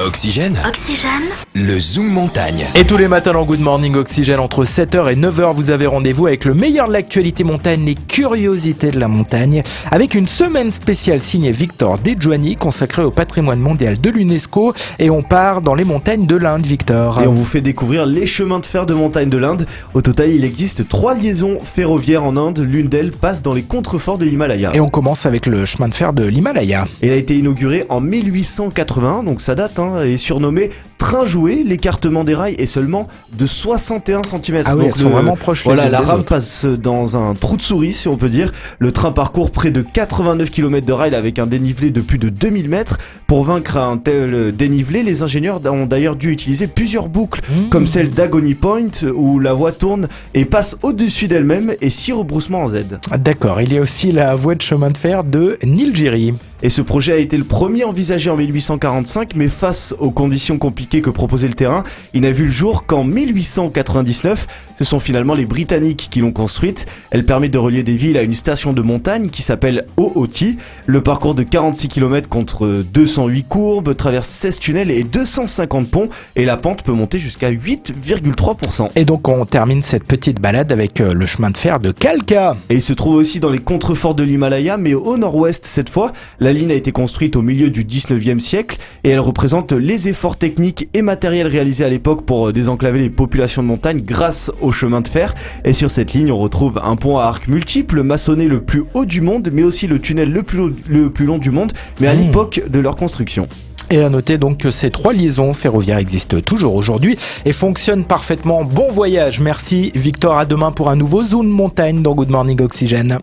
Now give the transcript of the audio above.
Oxygène, Oxygène. le Zoom Montagne. Et tous les matins dans Good Morning Oxygène, entre 7h et 9h, vous avez rendez-vous avec le meilleur de l'actualité montagne, les curiosités de la montagne, avec une semaine spéciale signée Victor Dejuani, consacrée au patrimoine mondial de l'UNESCO. Et on part dans les montagnes de l'Inde, Victor. Et on vous fait découvrir les chemins de fer de montagne de l'Inde. Au total, il existe 3 liaisons ferroviaires en Inde. L'une d'elles passe dans les contreforts de l'Himalaya. Et on commence avec le chemin de fer de l'Himalaya. Il a été inauguré en 1880, donc ça date, et surnommé train jouet. L'écartement des rails est seulement de 61 cm. Ah oui, donc elles sont vraiment proches. Voilà, les unes la des rame autres. passe dans un trou de souris, si on peut dire. Le train parcourt près de 89 km de rail avec un dénivelé de plus de 2000 mètres. Pour vaincre un tel dénivelé, les ingénieurs ont d'ailleurs dû utiliser plusieurs boucles, comme celle d'Agony Point, où la voie tourne et passe au-dessus d'elle-même, et 6 rebroussements en Z. D'accord, il y a aussi la voie de chemin de fer de Nilgiri. Et ce projet a été le premier envisagé en 1845, mais face aux conditions compliquées que proposait le terrain, il n'a vu le jour qu'en 1899. Ce sont finalement les Britanniques qui l'ont construite. Elle permet de relier des villes à une station de montagne qui s'appelle Ooti. Le parcours de 46 km contre 208 courbes, traverse 16 tunnels et 250 ponts, et la pente peut monter jusqu'à 8,3%. Et donc on termine cette petite balade avec le chemin de fer de Kalka. Et il se trouve aussi dans les contreforts de l'Himalaya, mais au nord-ouest cette fois. La ligne a été construite au milieu du 19e siècle et elle représente les efforts techniques et matériels réalisés à l'époque pour désenclaver les populations de montagne grâce au chemin de fer. Et sur cette ligne, on retrouve un pont à arcs multiples, maçonné le plus haut du monde, mais aussi le tunnel le plus long du monde, mais à l'époque de leur construction. Et à noter donc que ces 3 liaisons ferroviaires existent toujours aujourd'hui et fonctionnent parfaitement. Bon voyage, merci Victor, à demain pour un nouveau Zoom Montagne dans Good Morning Oxygène.